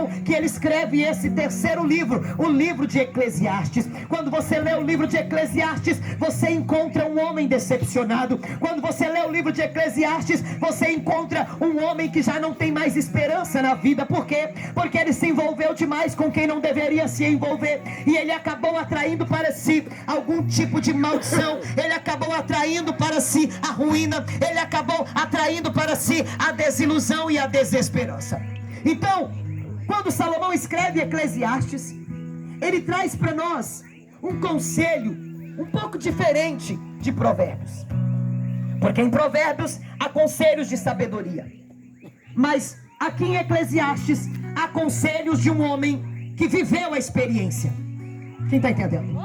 então que ele escreve esse terceiro livro, o livro de Eclesiastes. Quando você lê o livro de Eclesiastes, você encontra um homem decepcionado. Quando você lê o livro de Eclesiastes, você encontra um homem que já não tem mais esperança na vida. Por quê? Porque ele se envolveu demais com quem não deveria se envolver, e ele acabou atraindo para si algum tipo de maldição, ele acabou atraindo para si a ruína, ele acabou atraindo para si a desilusão e a desesperança. Então, quando Salomão escreve Eclesiastes, ele traz para nós um conselho um pouco diferente de Provérbios, porque em Provérbios há conselhos de sabedoria, mas aqui em Eclesiastes há conselhos de um homem que viveu a experiência. Quem está entendendo?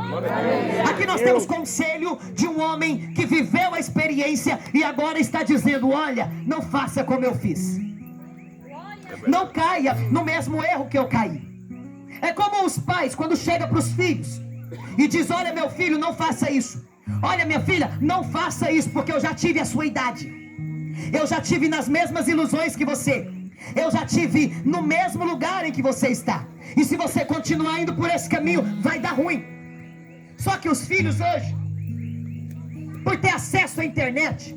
Aqui nós temos conselho de um homem que viveu a experiência e agora está dizendo: olha, não faça como eu fiz, não caia no mesmo erro que eu caí. É como os pais quando chegam para os filhos e diz: olha meu filho, não faça isso, olha minha filha, não faça isso, porque eu já tive a sua idade, eu já tive nas mesmas ilusões que você, eu já tive no mesmo lugar em que você está, e se você continuar indo por esse caminho, vai dar ruim. Só que os filhos hoje, por ter acesso à internet,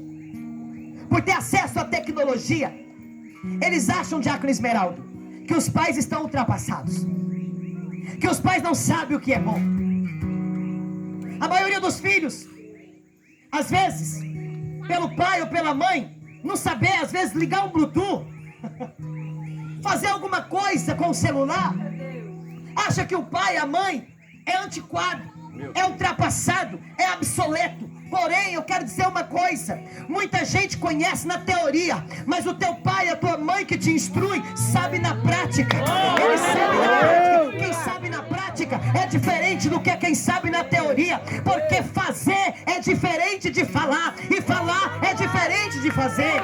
por ter acesso à tecnologia, eles acham, Diácono Esmeraldo, que os pais estão ultrapassados, que os pais não sabem o que é bom. A maioria dos filhos, às vezes, pelo pai ou pela mãe não saber, às vezes, ligar um Bluetooth, fazer alguma coisa com o celular, acha que o pai, a mãe é antiquado, é ultrapassado, é obsoleto. Porém, eu quero dizer uma coisa: muita gente conhece na teoria, mas o teu pai, a tua mãe que te instrui, sabe na prática. Ele sabe na prática. Quem sabe na prática é diferente do que quem sabe na teoria, porque fazer é diferente de falar, e falar é diferente de fazer.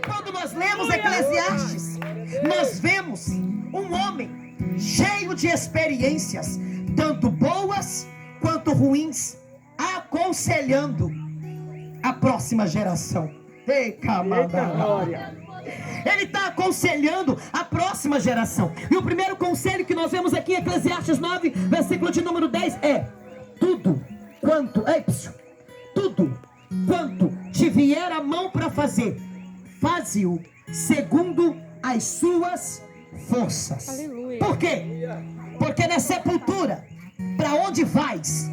Quando nós lemos Eclesiastes, nós vemos um homem cheio de experiências, tanto boas quanto ruins, aconselhando a próxima geração. Ei, camarada! Ele está aconselhando a próxima geração. E o primeiro conselho que nós vemos aqui em Eclesiastes 9, versículo de número 10 é: tudo quanto te vier a mão para fazer, faze-o segundo as suas forças. Aleluia. Por quê? Porque na sepultura, para onde vais,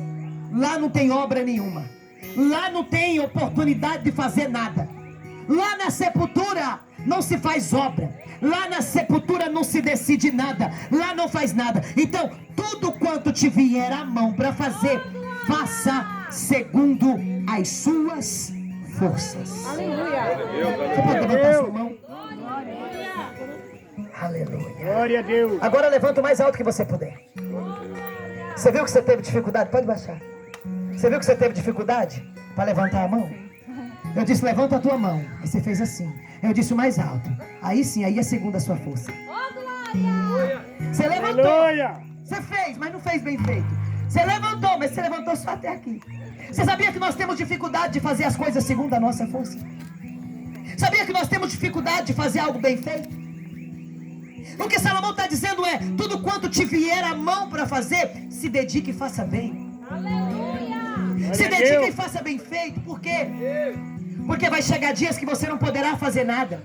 lá não tem obra nenhuma, lá não tem oportunidade de fazer nada. Lá na sepultura não se faz obra, lá na sepultura não se decide nada, lá não faz nada. Então, tudo quanto te vier à mão para fazer, faça segundo as suas forças. Aleluia. Você pode levantar sua mão? Aleluia. Glória a Deus. Agora levanta o mais alto que você puder. Você viu que você teve dificuldade? Pode baixar. Você viu que você teve dificuldade para levantar a mão? Eu disse: levanta a tua mão. Aí você fez assim. Eu disse: o mais alto. Aí sim, aí é segundo a sua força. Você levantou. Você fez, mas não fez bem feito. Você levantou, mas você levantou só até aqui. Você sabia que nós temos dificuldade de fazer as coisas segundo a nossa força? Sabia que nós temos dificuldade de fazer algo bem feito? O que Salomão está dizendo é: tudo quanto te vier a mão para fazer, se dedique e faça bem. Aleluia. Se dedique e faça bem feito. Por quê? Porque vai chegar dias que você não poderá fazer nada.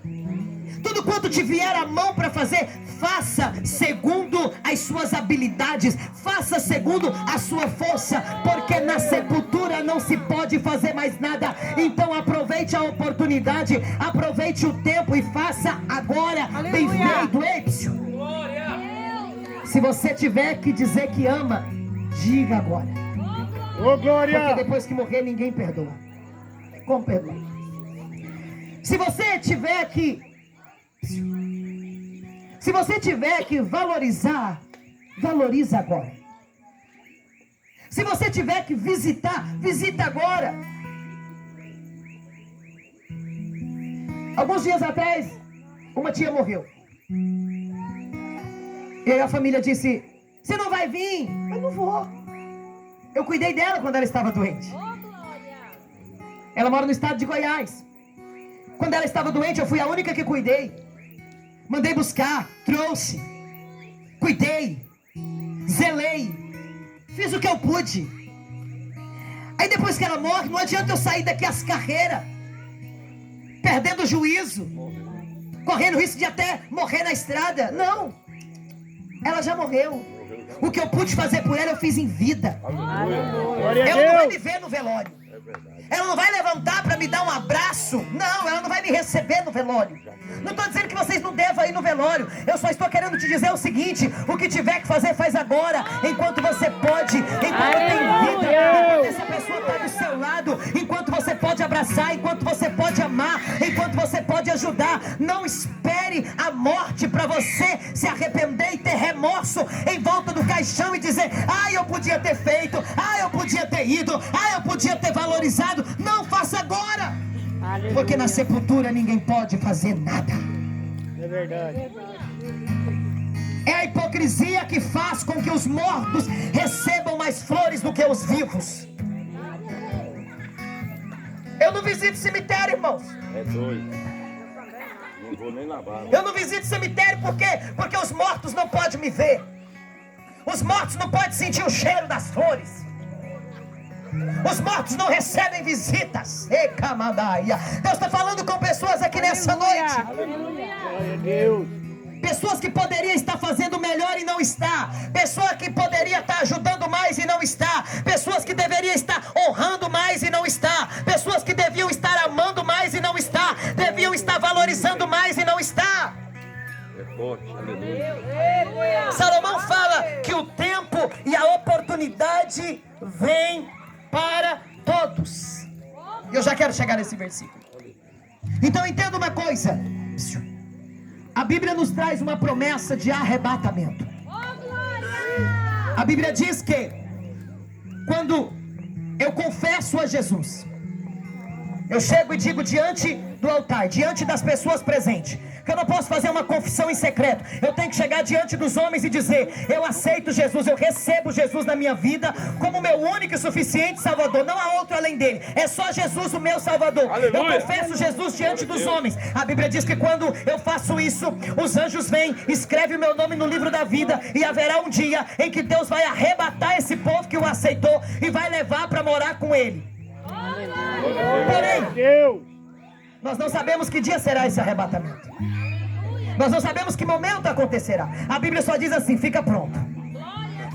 Tudo quanto te vier a mão para fazer, faça segundo as suas habilidades, faça segundo a sua força, porque na sepultura não se pode fazer mais nada. Então aproveite a oportunidade, aproveite o tempo e faça agora. Aleluia. Bem feito, Epsio. Se você tiver que dizer que ama, diga agora. Oh, glória. Porque depois que morrer ninguém perdoa. Como perdoa? Se você tiver que valorizar, valoriza agora. Se você tiver que visitar, visita agora. Alguns dias atrás, uma tia morreu. E aí a família disse: você não vai vir? Eu não vou. Eu cuidei dela quando ela estava doente. Ela mora no estado de Goiás. Quando ela estava doente, eu fui a única que cuidei. mandei buscar, trouxe, cuidei, zelei, fiz o que eu pude. Aí depois que ela morre, não adianta eu sair daqui às carreiras, perdendo o juízo, correndo risco de até morrer na estrada. Não, ela já morreu. O que eu pude fazer por ela, eu fiz em vida. Ela não vai me ver no velório. Ela não vai levantar para me dar um abraço. Não, ela não vai me receber no velório. Não estou dizendo que vocês não devam ir no velório. Eu só estou querendo te dizer o seguinte: o que tiver que fazer, faz agora, enquanto você pode, enquanto tem vida, enquanto essa pessoa está do seu lado, enquanto você pode abraçar, enquanto você pode amar, enquanto você pode ajudar. Não espere a morte para você se arrepender e ter remorso em volta do caixão e dizer: eu podia ter feito, eu podia ter ido, eu podia ter valorizado. Não faça agora, porque na sepultura ninguém pode fazer nada. É verdade. É a hipocrisia que faz com que os mortos recebam mais flores do que os vivos. Eu não visito cemitério, irmãos. É doido. Não vou nem lavar. Eu não visito cemitério porque os mortos não podem me ver. Os mortos não podem sentir o cheiro das flores. Os mortos não recebem visitas. Deus está falando com pessoas aqui nessa noite. Glória a Deus. Pessoas que poderiam estar fazendo melhor e não está. Pessoa que poderia estar ajudando mais e não está. Pessoas que deveriam estar honrando mais e não está. Pessoas que deviam estar amando mais e não está. Deviam estar valorizando mais e não está. É forte, aleluia. Salomão fala que o tempo e a oportunidade vem para todos. Eu já quero chegar nesse versículo. Então entenda uma coisa: a Bíblia nos traz uma promessa de arrebatamento. A Bíblia diz que quando eu confesso a Jesus, eu chego e digo diante do altar, diante das pessoas presentes, que eu não posso fazer uma confissão em secreto. Eu tenho que chegar diante dos homens e dizer: eu aceito Jesus, eu recebo Jesus na minha vida como meu único e suficiente Salvador. Não há outro além dele, é só Jesus o meu Salvador. Aleluia. Eu confesso Jesus diante dos homens. A Bíblia diz que quando eu faço isso, os anjos vêm, escrevem o meu nome no livro da vida, e haverá um dia em que Deus vai arrebatar esse povo que o aceitou e vai levar para morar com ele. Porém, nós não sabemos que dia será esse arrebatamento. Nós não sabemos que momento acontecerá. A Bíblia só diz assim: fica pronto,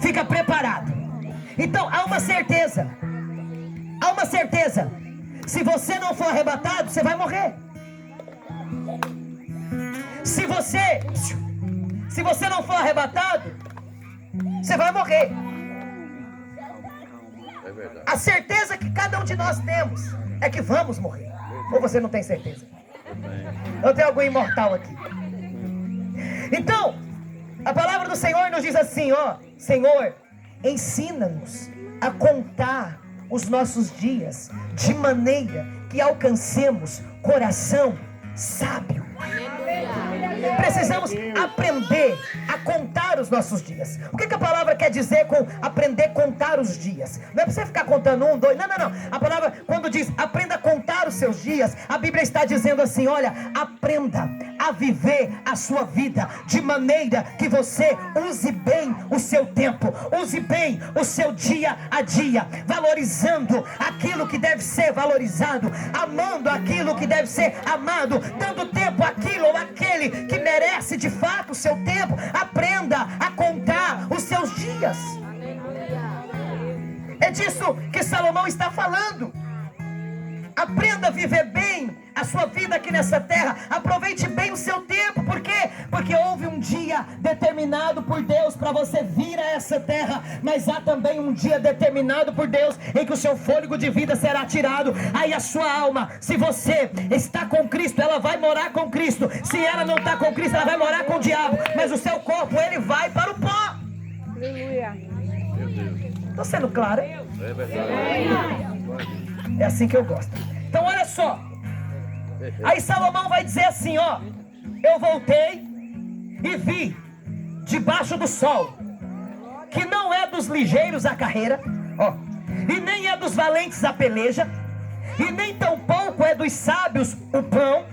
fica preparado. Então há uma certeza. Há uma certeza: se você não for arrebatado, você vai morrer. Se você não for arrebatado, você vai morrer. É verdade. A certeza que cada um de nós temos é que vamos morrer. Ou você não tem certeza? Eu tenho algum imortal aqui. Então, a palavra do Senhor nos diz assim: Senhor, ensina-nos a contar os nossos dias de maneira que alcancemos coração sábio. Precisamos aprender a contar os nossos dias. O que a palavra quer dizer com aprender a contar os dias? Não é para você ficar contando 1, 2, não. A palavra, quando diz aprenda a contar os seus dias, a Bíblia está dizendo assim: olha, aprenda a viver a sua vida de maneira que você use bem o seu tempo, use bem o seu dia a dia, valorizando aquilo que deve ser valorizado, amando aquilo que deve ser amado, dando tempo àquilo ou àquele que merece de fato o seu tempo. Aprenda a contar os seus dias. É disso que Salomão está falando. Aprenda a viver bem a sua vida aqui nessa terra. Aproveite bem o seu tempo. Por quê? Porque houve um dia determinado por Deus para você vir a essa terra, mas há também um dia determinado por Deus em que o seu fôlego de vida será tirado. Aí a sua alma, se você está com Cristo, ela vai morar com Cristo. Se ela não está com Cristo, ela vai morar com o diabo. Mas o seu corpo, ele vai para o pó. Aleluia. Estou sendo claro? É verdade. É assim que eu gosto. Então olha só. Aí Salomão vai dizer assim: eu voltei e vi debaixo do sol que não é dos ligeiros a carreira, e nem é dos valentes a peleja, e nem tampouco é dos sábios o pão,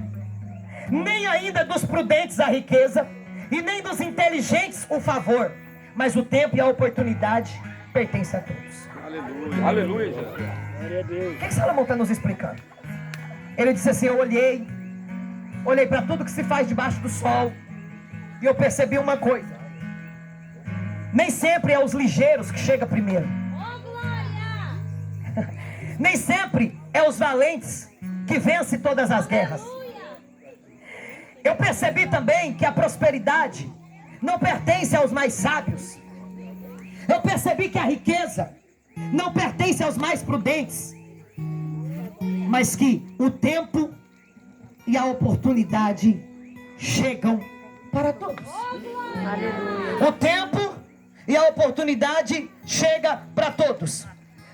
nem ainda dos prudentes a riqueza, e nem dos inteligentes o favor, mas o tempo e a oportunidade pertencem a todos. Aleluia. Aleluia, Jesus. Glória a Deus. O que Salomão está nos explicando? Ele disse assim: eu olhei para tudo que se faz debaixo do sol, e eu percebi uma coisa: nem sempre é os ligeiros que chegam primeiro. Nem sempre é os valentes que vencem todas as guerras. Eu percebi também que a prosperidade não pertence aos mais sábios. Eu percebi que a riqueza não pertence aos mais prudentes, mas que o tempo e a oportunidade chegam para todos. O tempo e a oportunidade chega para todos.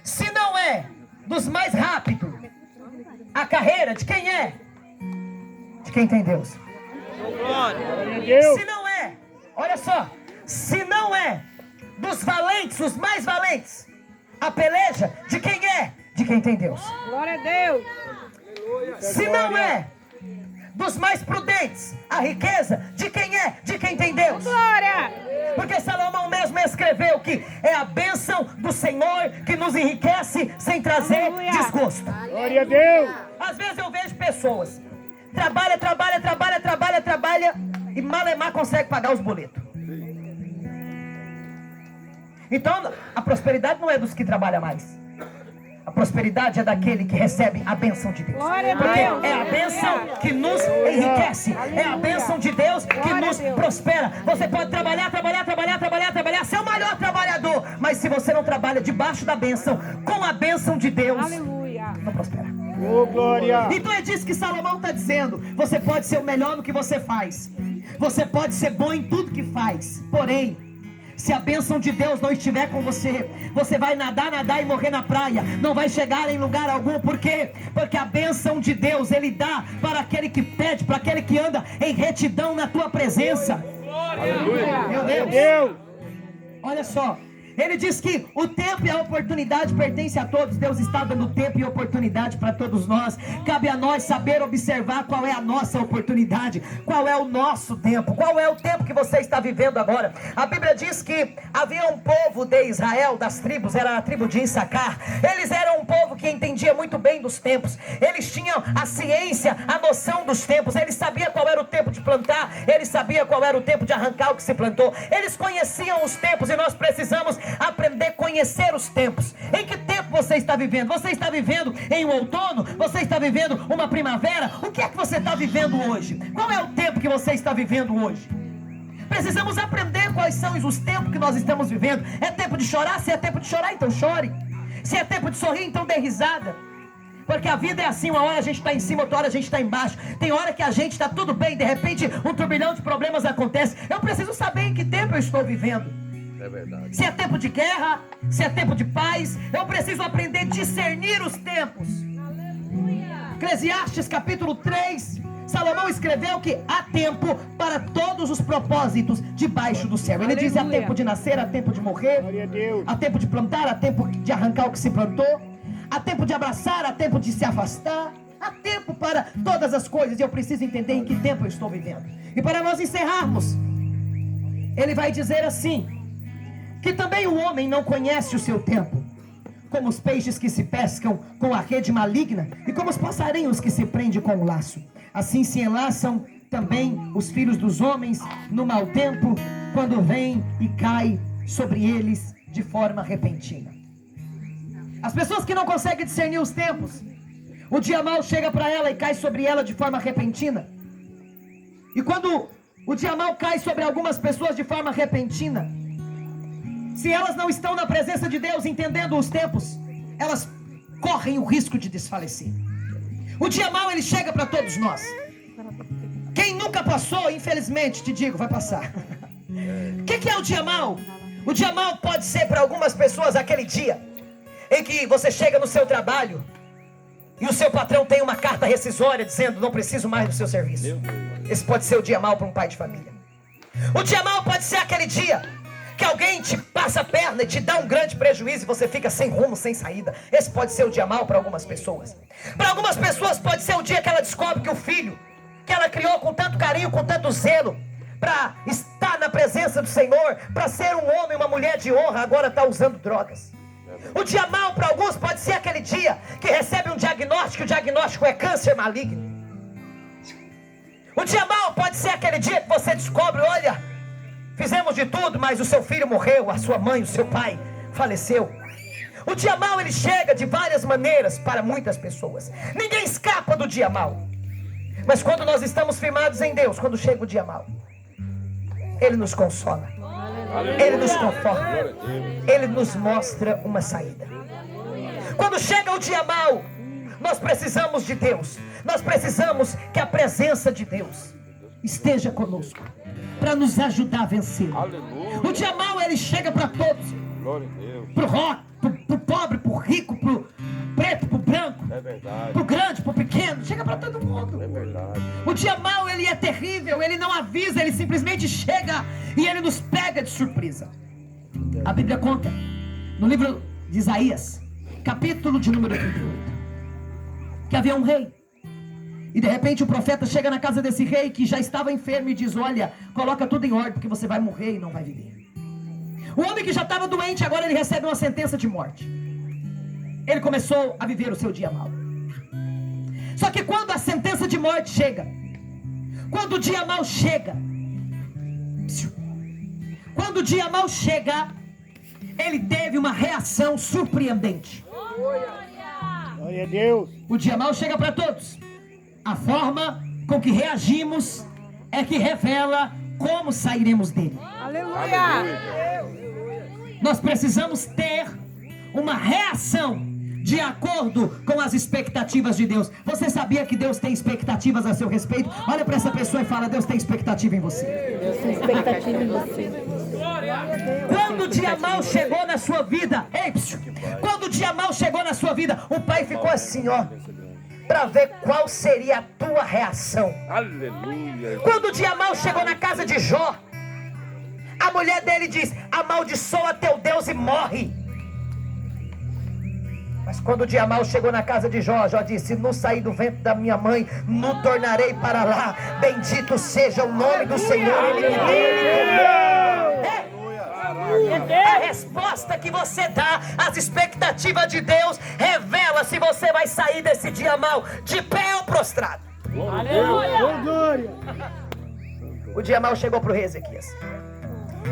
Se não é dos mais rápidos, a carreira de quem é? De quem tem Deus. Glória a Deus. Se não é, olha só, se não é dos valentes, os mais valentes, a peleja de quem é? De quem tem Deus. Glória a Deus. Se não é dos mais prudentes, a riqueza de quem é? De quem tem Deus. Glória. Porque Salomão mesmo escreveu que é a bênção do Senhor que nos enriquece sem trazer Aleluia. desgosto. Glória a Deus. Às vezes eu vejo pessoas trabalha e malemar consegue pagar os boletos. Então a prosperidade não é dos que trabalham mais. A prosperidade é daquele que recebe a bênção de Deus. Glória a Porque Deus. é a bênção que nos enriquece. É a bênção de Deus que Glória nos a Deus. prospera. Você pode trabalhar, ser o maior trabalhador, mas se você não trabalha debaixo da bênção, com a bênção de Deus, Aleluia. não prospera. Oh, glória. Então é disso que Salomão está dizendo. Você pode ser o melhor no que você faz. Você pode ser bom em tudo que faz. Porém, se a bênção de Deus não estiver com você, você vai nadar e morrer na praia. Não vai chegar em lugar algum. Por quê? Porque a bênção de Deus Ele dá para aquele que pede, para aquele que anda em retidão na tua presença. Aleluia. Meu Glória a Deus. Deus. Olha só, ele diz que o tempo e a oportunidade pertencem a todos. Deus está dando tempo e oportunidade para todos nós. Cabe a nós saber observar qual é a nossa oportunidade, qual é o nosso tempo, qual é o tempo que você está vivendo agora. A Bíblia diz que havia um povo de Israel, das tribos, era a tribo de Issacar. Eles eram um povo que entendia muito bem dos tempos. Eles tinham a ciência, a noção dos tempos. Eles sabiam qual era o tempo de plantar, eles sabiam qual era o tempo de arrancar o que se plantou. Eles conheciam os tempos e nós precisamos aprender a conhecer os tempos. Em que tempo você está vivendo? Você está vivendo em um outono? Você está vivendo uma primavera? O que é que você está vivendo hoje? Qual é o tempo que você está vivendo hoje? Precisamos aprender quais são os tempos que nós estamos vivendo. É tempo de chorar? Se é tempo de chorar, então chore. Se é tempo de sorrir, então dê risada. Porque a vida é assim, uma hora a gente está em cima, outra hora a gente está embaixo. Tem hora que a gente está tudo bem, de repente um turbilhão de problemas acontece. Eu preciso saber em que tempo eu estou vivendo. É verdade. Se é tempo de guerra, se é tempo de paz, eu preciso aprender a discernir os tempos. Eclesiastes capítulo 3, Salomão escreveu que há tempo para todos os propósitos debaixo do céu. Ele diz: há Aleluia. tempo de nascer, há tempo de morrer, Glória a Deus. há tempo de plantar, há tempo de arrancar o que se plantou, há tempo de abraçar, há tempo de se afastar, há tempo para todas as coisas. E eu preciso entender em que tempo eu estou vivendo. E para nós encerrarmos, ele vai dizer assim: que também o homem não conhece o seu tempo, como os peixes que se pescam com a rede maligna, e como os passarinhos que se prendem com o laço. Assim se enlaçam também os filhos dos homens no mau tempo, quando vem e cai sobre eles de forma repentina. As pessoas que não conseguem discernir os tempos, o dia mau chega para ela e cai sobre ela de forma repentina. E quando o dia mau cai sobre algumas pessoas de forma repentina, se elas não estão na presença de Deus, entendendo os tempos, elas correm o risco de desfalecer. O dia mau, ele chega para todos nós. Quem nunca passou, infelizmente, te digo, vai passar. O que é o dia mau? O dia mau pode ser para algumas pessoas aquele dia em que você chega no seu trabalho e o seu patrão tem uma carta rescisória dizendo: não preciso mais do seu serviço. Esse pode ser o dia mau para um pai de família. O dia mau pode ser aquele dia que alguém te passa a perna e te dá um grande prejuízo e você fica sem rumo, sem saída. Esse pode ser o dia mau para algumas pessoas. Para algumas pessoas pode ser o dia que ela descobre que o filho que ela criou com tanto carinho, com tanto zelo, para estar na presença do Senhor, para ser um homem, uma mulher de honra, agora está usando drogas. O dia mau para alguns pode ser aquele dia que recebe um diagnóstico, o diagnóstico é câncer maligno. O dia mau pode ser aquele dia que você descobre, olha, fizemos de tudo, mas o seu filho morreu, a sua mãe, o seu pai faleceu. O dia mau ele chega de várias maneiras para muitas pessoas. Ninguém escapa do dia mau. Mas quando nós estamos firmados em Deus, quando chega o dia mau, Ele nos consola, Ele nos conforta, Ele nos mostra uma saída. Quando chega o dia mau, nós precisamos de Deus. Nós precisamos que a presença de Deus esteja conosco, para nos ajudar a vencer. O dia mau ele chega para todos. Para o rock, para o pobre, para o rico, para o preto, para o branco, para o grande, para o pequeno, chega para todo mundo. O dia mau ele é terrível, ele não avisa, ele simplesmente chega e ele nos pega de surpresa. A Bíblia conta no livro de Isaías, capítulo de número 38, que havia um rei, e de repente o profeta chega na casa desse rei que já estava enfermo e diz: olha, coloca tudo em ordem porque você vai morrer e não vai viver. O homem que já estava doente, agora ele recebe uma sentença de morte. Ele começou a viver o seu dia mau. Só que quando a sentença de morte chega, quando o dia mau chega, quando o dia mau chega, ele teve uma reação surpreendente. Glória a Deus. O dia mau chega para todos. A forma com que reagimos é que revela como sairemos dele. Aleluia. Nós precisamos ter uma reação de acordo com as expectativas de Deus. Você sabia que Deus tem expectativas a seu respeito? Olha para essa pessoa e fala: Deus tem expectativa em você. Deus tem expectativa em você. Quando o dia mau chegou na sua vida, quando o dia mau chegou na sua vida, o pai ficou assim, ó, para ver qual seria a tua reação. Aleluia. Quando o dia mau chegou na casa de Jó, a mulher dele diz: amaldiçoa teu Deus e morre. Mas quando o dia mau chegou na casa de Jó, Jó disse: no saí do ventre da minha mãe, no tornarei para lá. Bendito seja o nome do Senhor. Ele me deu. A resposta que você dá às expectativas de Deus revela se você vai sair desse dia mau de pé ou prostrado. Glória. O dia mau chegou para o rei Ezequias.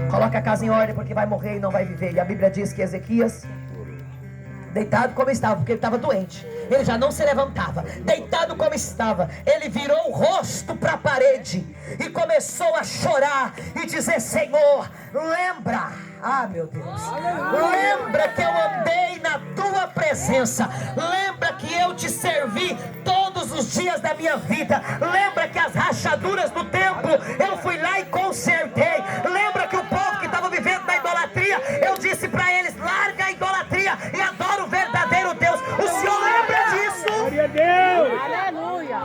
Coloca a casa em ordem porque vai morrer e não vai viver. E a Bíblia diz que Ezequias, deitado como estava, porque ele estava doente, ele já não se levantava, deitado como estava, ele virou o rosto para a parede e começou a chorar e dizer: Senhor, lembra, meu Deus, lembra que eu andei na tua presença, lembra que eu te servi todos os dias da minha vida, lembra que as rachaduras do templo eu fui lá e consertei, lembra que o povo que estava vivendo na idolatria, eu disse para eles: larga a idolatria e adora o verdadeiro Deus. O Senhor lembra disso? Glória a Deus. Aleluia.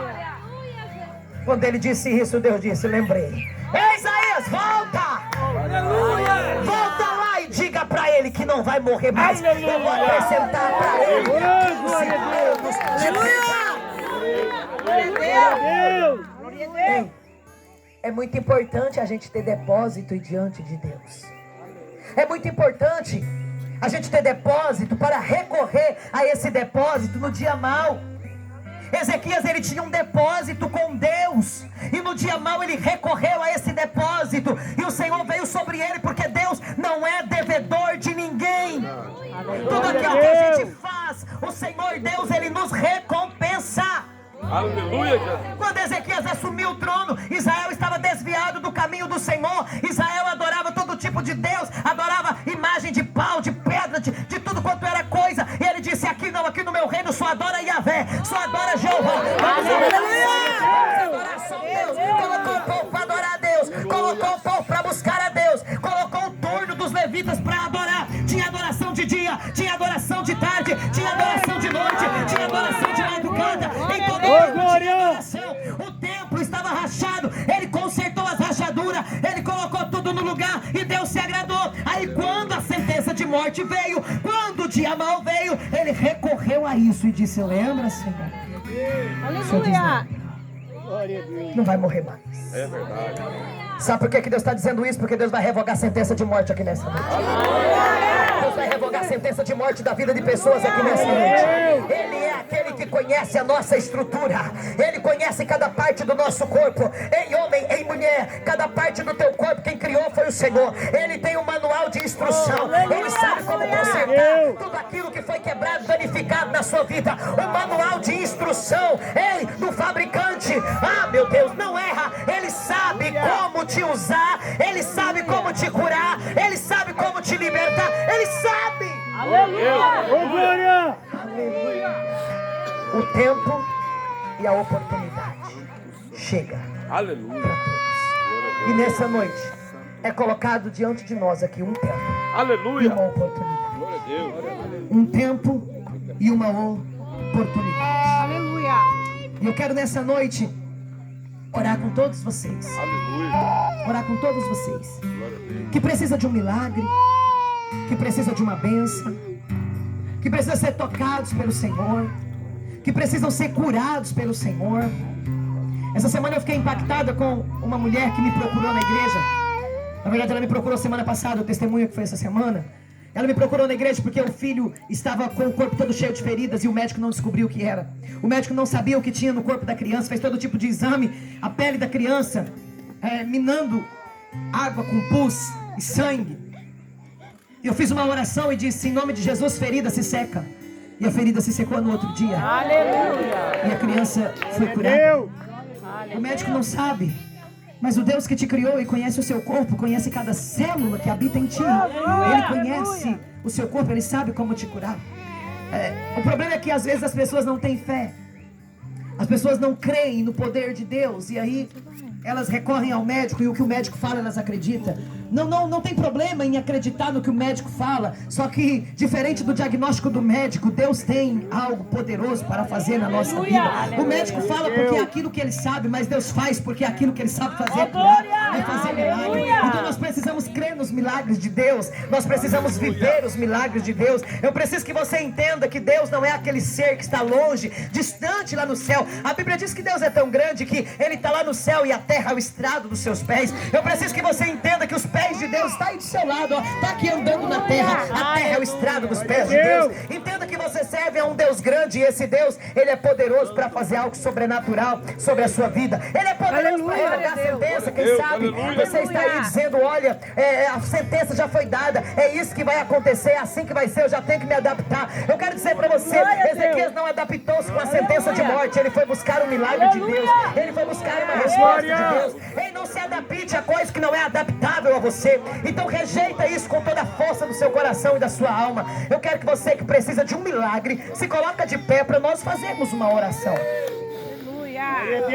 Quando ele disse isso, Deus disse: lembrei. Ei, Isaías, volta! Aleluia. Volta lá e diga para ele que não vai morrer mais. Aleluia. Eu vou acrescentar para ele Glória a Deus. Glória a Deus. Ei, é muito importante a gente ter depósito diante de Deus. É muito importante a gente ter depósito para recorrer a esse depósito no dia mau. Ezequias, ele tinha um depósito com Deus, e no dia mau ele recorreu a esse depósito, e o Senhor veio sobre ele, porque Deus não é devedor de ninguém. Tudo aquilo que a gente faz, o Senhor Deus, ele nos recompensa. Aleluia, Jesus. Quando Ezequias assumiu o trono, Israel estava desviado do caminho do Senhor. Israel adorava todo tipo de Deus, adorava imagem de pau, de pedra, de tudo quanto era coisa. E ele disse: aqui não, aqui no meu reino só adora Yahvé, só adora Jeová. Adorar só Deus. Colocou o povo para adorar a Deus, colocou o povo para buscar a Deus, colocou o turno dos levitas para adorar. Tinha adoração de dia, tinha adoração de tarde, tinha adoração de noite, tinha adoração de madrugada. Em todo o templo estava rachado, ele consertou as rachaduras, ele colocou tudo no lugar e Deus se agradou. Aí quando a sentença de morte veio, quando o dia mau veio, ele recorreu a isso e disse: lembra, Senhor? Aleluia. Glória a Deus. não vai morrer mais. É verdade. Sabe por que Deus está dizendo isso? Porque Deus vai revogar a sentença de morte aqui nessa noite. Deus vai revogar a sentença de morte da vida de pessoas aqui nessa noite. Ele é aquele que conhece a nossa estrutura. Ele conhece cada parte do nosso corpo. Ei homem, ei mulher, cada parte do teu corpo quem criou foi o Senhor. Ele tem um manual de instrução. Ele sabe como consertar tudo aquilo que foi quebrado, danificado na sua vida. O manual de instrução, ei, do fabricante. Ah, meu Deus, não erra. Ele sabe como te usar. Ele sabe como te curar. Ele sabe como te libertar. Ele sabe. Ô, glória. O tempo e a oportunidade chega Aleluia. para todos. E nessa noite é colocado diante de nós aqui um tempo e Aleluia. uma oportunidade. Glória a Deus. Um tempo e uma oportunidade. Aleluia. E eu quero nessa noite orar com todos vocês. Aleluia. Orar com todos vocês Glória a Deus. que precisa de um milagre, que precisa de uma bênção, que precisa ser tocados pelo Senhor, que precisam ser curados pelo Senhor. Essa semana eu fiquei impactada com uma mulher que me procurou na igreja. Na verdade ela me procurou semana passada, o testemunho que foi essa semana. Ela me procurou na igreja porque o filho estava com o corpo todo cheio de feridas e o médico não descobriu o que era. O médico não sabia o que tinha no corpo da criança, fez todo tipo de exame. A pele da criança minando água com pus e sangue. E eu fiz uma oração e disse: em nome de Jesus, ferida se seca. E a ferida se secou no outro dia. Aleluia. E a criança foi curada. Deus. O médico não sabe, mas o Deus que te criou e conhece o seu corpo, conhece cada célula que habita em ti. Ele conhece o seu corpo, Ele sabe como te curar. O problema é que às vezes as pessoas não têm fé. As pessoas não creem no poder de Deus. E aí elas recorrem ao médico e o que o médico fala elas acreditam. Não tem problema em acreditar no que o médico fala. Só que, diferente do diagnóstico do médico, Deus tem algo poderoso para fazer na nossa vida. O médico fala porque é aquilo que ele sabe, mas Deus faz porque é aquilo que ele sabe fazer, é fazer milagre. Então nós precisamos crer nos milagres de Deus. Nós precisamos viver os milagres de Deus. Eu preciso que você entenda que Deus não é aquele ser que está longe, distante lá no céu. A Bíblia diz que Deus é tão grande que Ele está lá no céu e a terra é o estrado dos seus pés. Eu preciso que você entenda que os pés de Deus estão aí do seu lado, está aqui andando na terra. A terra é o estrado dos pés de Deus. Entenda que você serve a um Deus grande e esse Deus, Ele é poderoso para fazer algo sobrenatural sobre a sua vida. Ele é poderoso para revogar a sentença. Quem sabe você está aí dizendo: olha, a sentença já foi dada, é isso que vai acontecer, é assim que vai ser, eu já tenho que me adaptar. Eu quero dizer para você, Ezequias não adaptou-se com a sentença de morte, ele foi buscar um milagre de Deus, ele foi buscar uma resposta de Deus. Ei, não se adapte a coisa que não é adaptável a você. Então rejeita isso com toda a força do seu coração e da sua alma. Eu quero que você que precisa de um milagre se coloca de pé para nós fazermos uma oração. Aleluia. Glória a